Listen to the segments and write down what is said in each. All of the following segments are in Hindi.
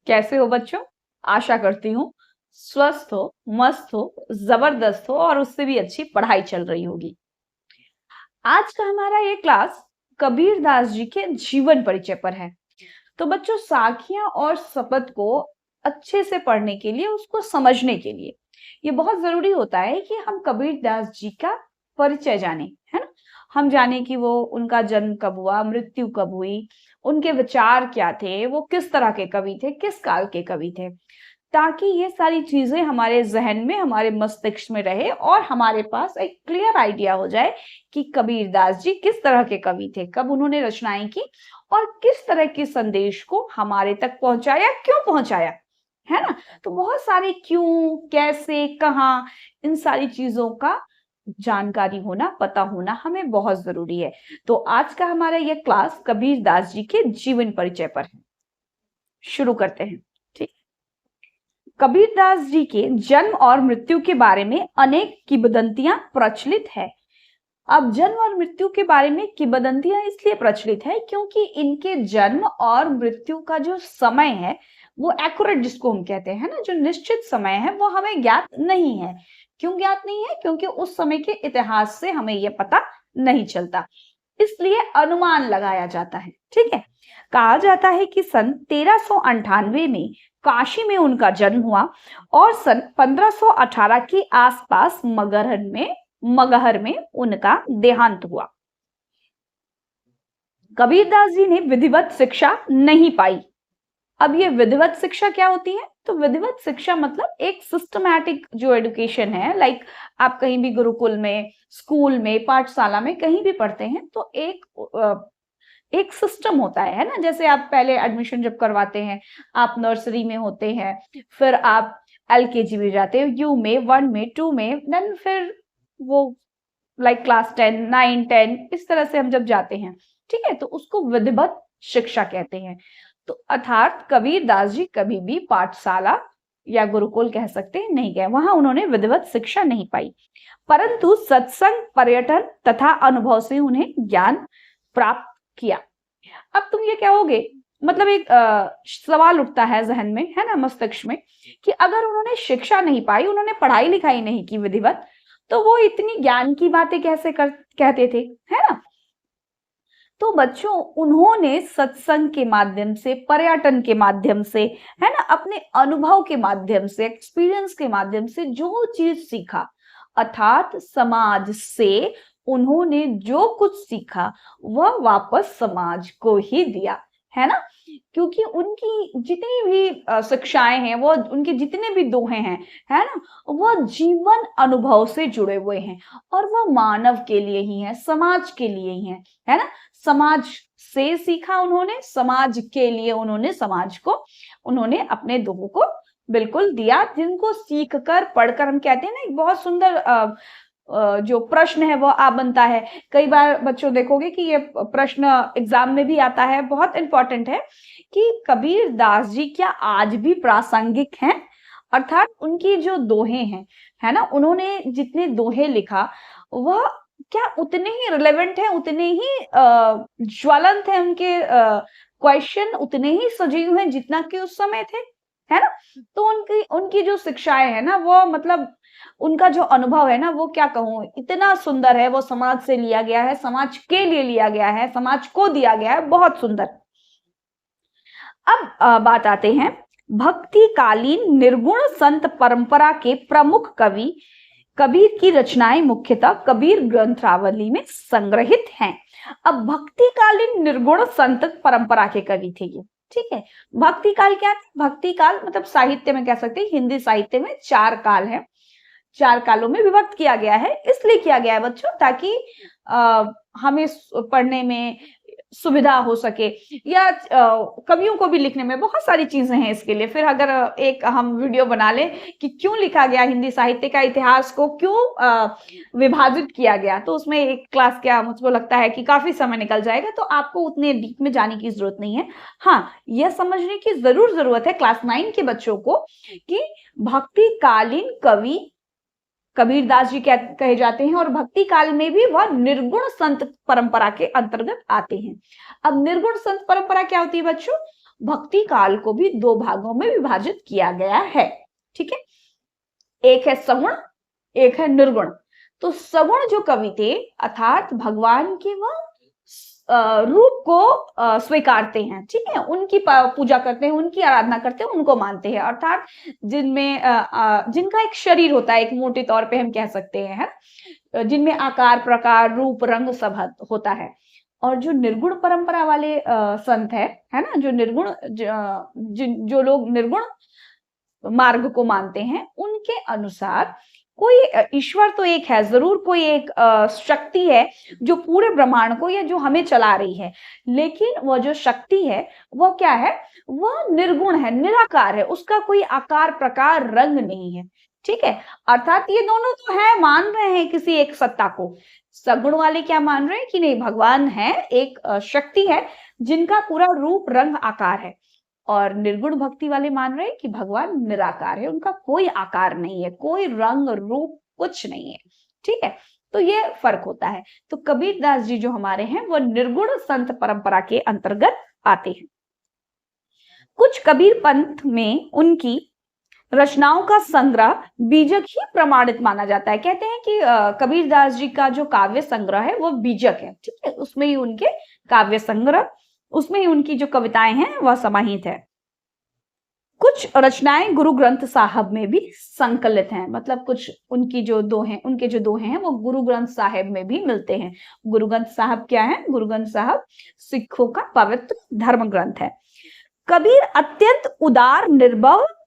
कैसे हो बच्चों? आशा करती हूँ स्वस्थ हो, मस्त हो, जबरदस्त हो और उससे भी अच्छी पढ़ाई चल रही होगी। आज का हमारा ये क्लास कबीर दास जी के जीवन परिचय पर है। तो बच्चों, साखियां और शपथ को अच्छे से पढ़ने के लिए, उसको समझने के लिए ये बहुत जरूरी होता है कि हम कबीर दास जी का परिचय जाने, है ना। हम जाने कि वो उनका जन्म कब हुआ, मृत्यु कब हुई, उनके विचार क्या थे, वो किस तरह के कवि थे, किस काल के कवि थे, ताकि ये सारी चीजें हमारे जहन में, हमारे मस्तिष्क में रहे और हमारे पास एक क्लियर आइडिया हो जाए कि कबीरदास जी किस तरह के कवि थे, कब उन्होंने रचनाएं की और किस तरह के संदेश को हमारे तक पहुंचाया, क्यों पहुंचाया, है ना। तो बहुत सारे क्यों, कैसे, कहाँ, इन सारी चीजों का जानकारी होना, पता होना हमें बहुत जरूरी है। तो आज का हमारा यह क्लास कबीरदास जी के जीवन परिचय पर है। शुरू करते हैं। ठीक। कबीरदास जी के जन्म और मृत्यु के बारे में अनेक किंवदंतियां प्रचलित है। अब जन्म और मृत्यु के बारे में किंवदंतियां इसलिए प्रचलित है क्योंकि इनके जन्म और मृत्यु का जो समय है वो एक्यूरेट, जिसको हम कहते हैं ना, जो निश्चित समय है, वो हमें ज्ञात नहीं है। क्यों ज्ञात नहीं है? क्योंकि उस समय के इतिहास से हमें यह पता नहीं चलता, इसलिए अनुमान लगाया जाता है। ठीक है। कहा जाता है कि सन 1398 में काशी में उनका जन्म हुआ और सन 1518 के आसपास मगहर में उनका देहांत हुआ। कबीरदास जी ने विधिवत शिक्षा नहीं पाई। अब ये विधिवत शिक्षा क्या होती है? तो विधिवत शिक्षा मतलब एक सिस्टमैटिक जो एजुकेशन है, लाइक आप कहीं भी गुरुकुल में, स्कूल में, पाठशाला में कहीं भी पढ़ते हैं तो एक सिस्टम होता है ना। जैसे आप पहले एडमिशन जब करवाते हैं, आप नर्सरी में होते हैं, फिर आप एलकेजी में जाते हो, यू में, 1 में, 2 में, देन फिर वो लाइक क्लास 10, 9, 10, इस तरह से हम जब जाते हैं, ठीक है, तो उसको विधिवत शिक्षा कहते हैं। तो अर्थात कबीरदास जी कभी भी पाठशाला या गुरुकुल कह सकते हैं नहीं गए, वहां उन्होंने विधिवत शिक्षा नहीं पाई, परंतु सत्संग, पर्यटन तथा अनुभव से उन्हें ज्ञान प्राप्त किया। अब तुम ये कहोगे, मतलब एक सवाल उठता है जहन में, है ना, मस्तिष्क में, कि अगर उन्होंने शिक्षा नहीं पाई, उन्होंने पढ़ाई लिखाई नहीं की विधिवत, तो वो इतनी ज्ञान की बातें कैसे कहते थे, है ना। तो बच्चों, उन्होंने सत्संग के माध्यम से, पर्यटन के माध्यम से, है ना, अपने अनुभव के माध्यम से, एक्सपीरियंस के माध्यम से जो चीज सीखा, अर्थात समाज से उन्होंने जो कुछ सीखा वह वापस समाज को ही दिया, है ना। क्योंकि उनकी जितनी भी शिक्षाएं हैं, वो उनके जितने भी दोहे हैं, है ना, वह जीवन अनुभव से जुड़े हुए हैं और वह मानव के लिए ही है, समाज के लिए ही है ना। समाज से सीखा उन्होंने, समाज के लिए उन्होंने, समाज को उन्होंने अपने दोहों को बिल्कुल दिया, जिनको सीख कर, पढ़कर, हम कहते हैं ना, एक बहुत सुंदर जो प्रश्न है वो आ बनता है। कई बार बच्चों देखोगे कि ये प्रश्न एग्जाम में भी आता है, बहुत इंपॉर्टेंट है, कि कबीर दास जी क्या आज भी प्रासंगिक हैं? अर्थात उनकी जो दोहे हैं, है ना, उन्होंने जितने दोहे लिखा वह क्या उतने ही रिलेवेंट है, उतने ही ज्वलंत है, उनके क्वेश्चन उतने ही सजीव हैं जितना कि उस समय थे, है ना। तो उनकी उनकी जो शिक्षाएं है ना, वो मतलब उनका जो अनुभव है ना, वो क्या कहूं, इतना सुंदर है, वो समाज से लिया गया है, समाज के लिए लिया गया है, समाज को दिया गया है, बहुत सुंदर। अब बात आते हैं भक्तिकालीन निर्गुण संत परंपरा के प्रमुख कवि कबीर की रचनाएं मुख्यतः कबीर ग्रंथावली में संग्रहित हैं। अब भक्तिकालीन निर्गुण संत परंपरा के कवि थे ये, ठीक है। भक्ति काल क्या है? भक्ति काल मतलब साहित्य में कह सकते हैं, हिंदी साहित्य में 4 काल है, 4 कालों में विभक्त किया गया है। इसलिए किया गया है बच्चों, ताकि हमें पढ़ने में सुविधा हो सके, या कवियों को भी लिखने में, बहुत सारी चीजें हैं इसके लिए। फिर अगर एक हम वीडियो बना लें कि क्यों लिखा गया, हिंदी साहित्य का इतिहास को क्यों विभाजित किया गया, तो उसमें एक क्लास क्या, मुझको लगता है कि काफी समय निकल जाएगा, तो आपको उतने डीप में जाने की जरूरत नहीं है। हाँ, यह समझने की जरूरत है क्लास 9 के बच्चों को कि भक्तिकालीन कवि कबीरदास जी कहे जाते हैं और भक्ति काल में भी वह निर्गुण संत परंपरा के अंतर्गत आते हैं। अब निर्गुण संत परंपरा क्या होती है बच्चों? भक्ति काल को भी दो भागों में विभाजित किया गया है। ठीक है, एक है सगुण, एक है निर्गुण। तो सगुण जो कवि थे अर्थात भगवान के वह रूप को स्वीकारते हैं, ठीक है, उनकी पूजा करते हैं, उनकी आराधना करते हैं, उनको मानते हैं, अर्थात जिनमें जिनका एक शरीर होता है, एक मोटे तौर पे हम कह सकते हैं, जिनमें आकार प्रकार रूप रंग सब होता है। और जो निर्गुण परंपरा वाले संत है ना, जो निर्गुण जो लोग निर्गुण मार्ग को मानते हैं, उनके अनुसार कोई ईश्वर तो एक है जरूर, कोई एक शक्ति है जो पूरे ब्रह्मांड को या जो हमें चला रही है, लेकिन वह जो शक्ति है वह क्या है, वह निर्गुण है, निराकार है, उसका कोई आकार प्रकार रंग नहीं है। ठीक है, अर्थात ये दोनों तो है, मान रहे हैं किसी एक सत्ता को। सगुण वाले क्या मान रहे हैं कि नहीं, भगवान है, एक शक्ति है जिनका पूरा रूप रंग आकार है। और निर्गुण भक्ति वाले मान रहे हैं कि भगवान निराकार है, उनका कोई आकार नहीं है, कोई रंग रूप कुछ नहीं है। ठीक है, तो ये फर्क होता है। तो कबीर दास जी जो हमारे हैं वो निर्गुण संत परंपरा के अंतर्गत आते हैं। कुछ कबीर पंथ में उनकी रचनाओं का संग्रह बीजक ही प्रमाणित माना जाता है। कहते हैं कि कबीर दास जी का जो काव्य संग्रह है वो बीजक है। ठीक है, उसमें ही उनके काव्य संग्रह, उसमें ही उनकी जो कविताएं हैं वह समाहित है। कुछ रचनाएं गुरु ग्रंथ साहब में भी संकलित हैं, मतलब कुछ उनके जो दोहे हैं वो गुरु ग्रंथ साहब में भी मिलते हैं। गुरु ग्रंथ साहब क्या है? गुरु ग्रंथ साहब सिखों का पवित्र धर्म ग्रंथ है। कबीर अत्यंत उदार,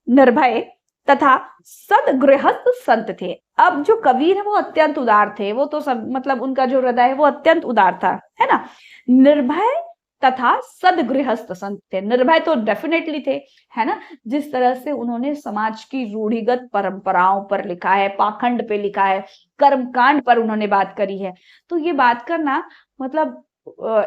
निर्भय तथा सदगृहस्थ संत थे। अब जो कबीर है वो अत्यंत उदार थे, वो तो सब मतलब उनका जो हृदय है वो अत्यंत उदार था, है ना। निर्भय तथा सदगृहस्थ संत थे। निर्भय तो डेफिनेटली थे, है ना, जिस तरह से उन्होंने समाज की रूढ़िगत परंपराओं पर लिखा है, पाखंड पे लिखा है, कर्मकांड पर उन्होंने बात करी है। तो ये बात करना मतलब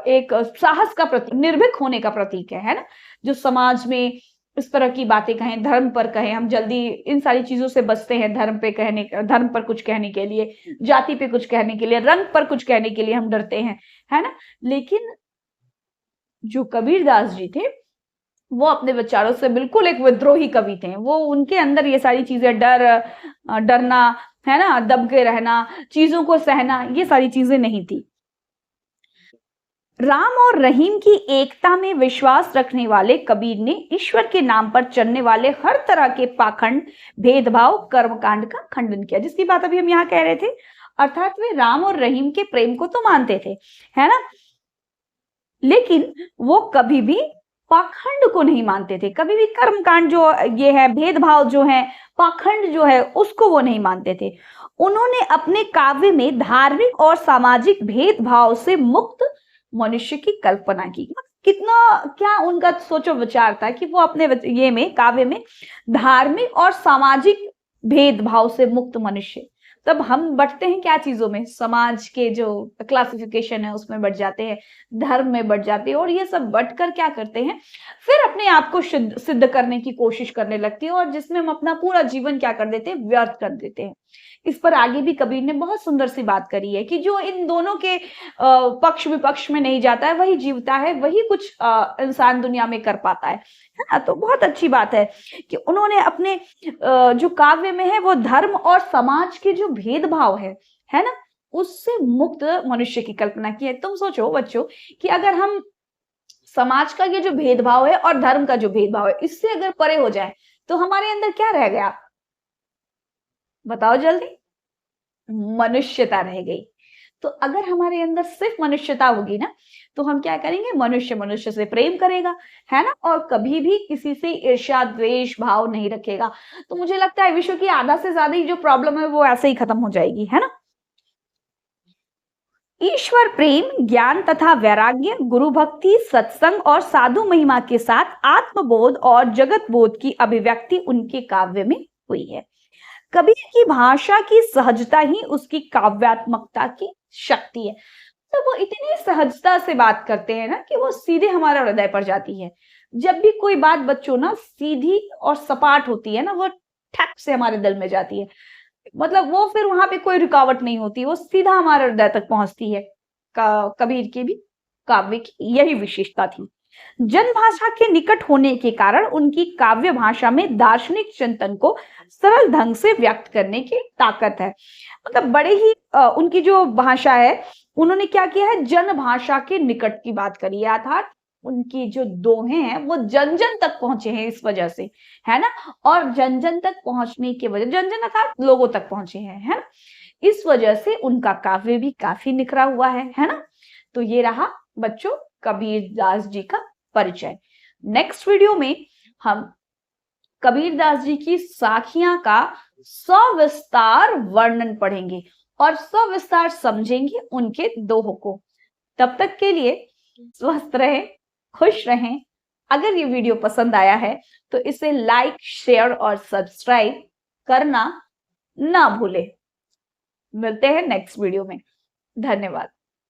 एक साहस का प्रतीक, निर्भीक होने का प्रतीक है ना। जो समाज में इस तरह की बातें कहें, धर्म पर कहें, हम जल्दी इन सारी चीजों से बचते हैं, धर्म पर कुछ कहने के लिए, जाति पे कुछ कहने के लिए, रंग पर कुछ कहने के लिए हम डरते हैं, है ना। लेकिन जो कबीर दास जी थे वो अपने विचारों से बिल्कुल एक विद्रोही कवि थे। वो उनके अंदर ये सारी चीजें, डरना, है ना, दब के रहना, चीजों को सहना, ये सारी चीजें नहीं थी। राम और रहीम की एकता में विश्वास रखने वाले कबीर ने ईश्वर के नाम पर चलने वाले हर तरह के पाखंड, भेदभाव, कर्मकांड का खंडन किया, जिसकी बात अभी हम यहाँ कह रहे थे। अर्थात वे राम और रहीम के प्रेम को तो मानते थे, है ना, लेकिन वो कभी भी पाखंड को नहीं मानते थे, कभी भी कर्मकांड जो ये है, भेदभाव जो है, पाखंड जो है, उसको वो नहीं मानते थे। उन्होंने अपने काव्य में धार्मिक और सामाजिक भेदभाव से मुक्त मनुष्य की कल्पना की। कितना क्या उनका सोचो विचार था कि वो अपने ये में काव्य में धार्मिक और सामाजिक भेदभाव से मुक्त मनुष्य। तब हम बढ़ते हैं क्या चीजों में, समाज के जो क्लासिफिकेशन है उसमें बढ़ जाते हैं, धर्म में बढ़ जाते हैं, और ये सब बढ़कर क्या करते हैं, फिर अपने आप को सिद्ध करने की कोशिश करने लगती है, और जिसमें हम अपना पूरा जीवन क्या कर देते हैं, व्यर्थ कर देते हैं। इस पर आगे भी कबीर ने बहुत सुंदर सी बात करी है कि जो इन दोनों के पक्ष विपक्ष में नहीं जाता है वही जीवता है, वही कुछ इंसान दुनिया में कर पाता है ना। तो बहुत अच्छी बात है कि उन्होंने अपने जो काव्य में है वो धर्म और समाज के जो भेदभाव है ना, उससे मुक्त मनुष्य की कल्पना की है। तुम सोचो बच्चों कि अगर हम समाज का ये जो भेदभाव है और धर्म का जो भेदभाव है, इससे अगर परे हो जाए तो हमारे अंदर क्या रह गया, बताओ जल्दी, मनुष्यता रह गई। तो अगर हमारे अंदर सिर्फ मनुष्यता होगी ना, तो हम क्या करेंगे, मनुष्य मनुष्य से प्रेम करेगा, है ना, और कभी भी किसी से ईर्ष्या द्वेष भाव नहीं रखेगा। तो मुझे लगता है विश्व की आधा से ज्यादा ही जो प्रॉब्लम है वो ऐसे ही खत्म हो जाएगी, है ना। ईश्वर प्रेम, ज्ञान तथा वैराग्य, गुरु भक्ति, सत्संग और साधु महिमा के साथ आत्मबोध और जगत बोध की अभिव्यक्ति उनके काव्य में हुई है। कबीर की भाषा की सहजता ही उसकी काव्यात्मकता की शक्ति है। तो वो इतनी सहजता से बात करते हैं ना कि वो सीधे हमारा हृदय पर जाती है। जब भी कोई बात बच्चों ना सीधी और सपाट होती है ना, वो ठक से हमारे दिल में जाती है, मतलब वो फिर वहां पे कोई रुकावट नहीं होती, वो सीधा हमारे हृदय तक पहुंचती है। कबीर की भी काव्य की यही विशेषता थी। जनभाषा के निकट होने के कारण उनकी काव्य भाषा में दार्शनिक चिंतन को सरल ढंग से व्यक्त करने की ताकत है। मतलब बड़े ही उनकी जो भाषा है, उन्होंने क्या किया है, जनभाषा के निकट की बात करी है, अर्थात उनकी जो दोहे हैं वो जन जन तक पहुंचे हैं इस वजह से, है ना। और जन जन तक पहुंचने की वजह, जन जन अर्थात लोगों तक पहुंचे हैं, है ना, इस वजह से उनका काव्य भी काफी निखरा हुआ है ना। तो ये रहा बच्चों कबीरदास जी का परिचय। नेक्स्ट वीडियो में हम कबीरदास जी की साखियां का सविस्तार वर्णन पढ़ेंगे और सविस्तार समझेंगे उनके दोहों को। तब तक के लिए स्वस्थ रहें, खुश रहें। अगर ये वीडियो पसंद आया है तो इसे लाइक, शेयर और सब्सक्राइब करना ना भूलें। मिलते हैं नेक्स्ट वीडियो में। धन्यवाद।